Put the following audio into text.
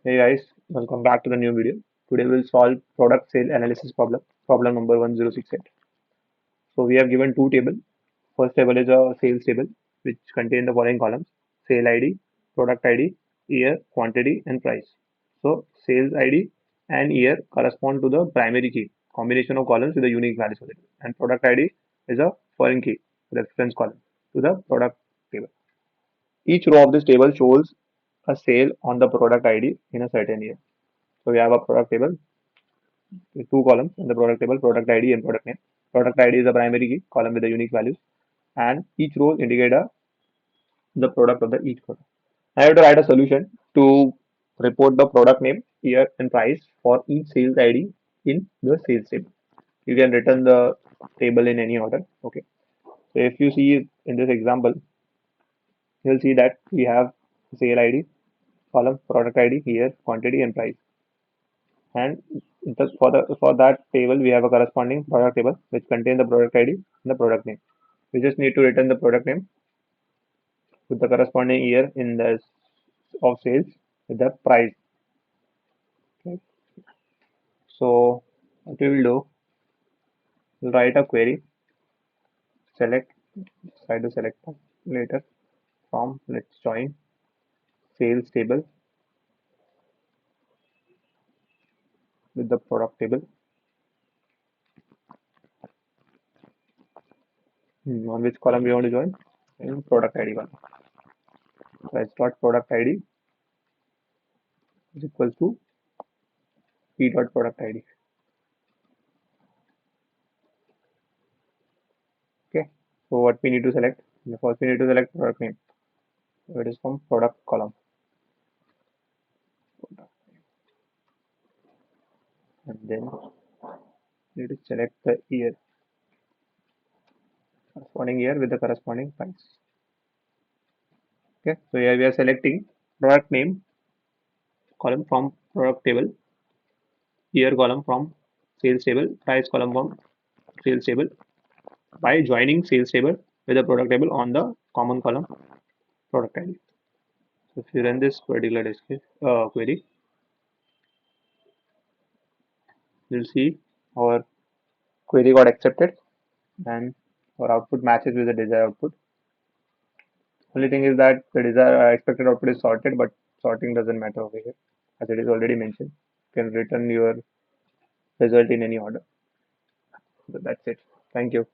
Hey guys, welcome back to the new video. Today we'll solve product sale analysis problem number 1068. So we have given two tables. First table is a sales table which contain the following columns: sale ID, product ID, year, quantity, and price. So sales ID and year correspond to the primary key, combination of columns with a unique value for it. And product ID is a foreign key, reference column to the product table. Each row of this table shows a sale on the product ID in a certain year. So we have a product table with two columns in the product table, product ID and product name. Product ID is the primary key, column with the unique values, and each row indicate the product of the each product. I have to write a solution to report the product name, year, and price for each sales ID in the sales table. You can return the table in any order. Okay. So if you see in this example, you'll see that we have sale ID, column, product ID, year, quantity, and price. And for that table we have a corresponding product table which contains the product ID and the product name. We just need to return the product name with the corresponding year in the of sales with the price. Okay. So what we will do, we'll write a query, select, try to select later from, let's join sales table with the product table. On which column we want to join? In product ID column. So I start product ID is equals to p dot product ID. Okay. So what we need to select? First we need to select product name. So it is from product column. And then we need to select the year, corresponding year with the corresponding price. Okay. So here we are selecting product name column from product table, year column from sales table, price column from sales table by joining sales table with the product table on the common column product ID. So if you run this particular query, you'll see our query got accepted and our output matches with the desired output. Only thing is that the desired expected output is sorted, but sorting doesn't matter over here as it is already mentioned. You can return your result in any order. So that's it. Thank you.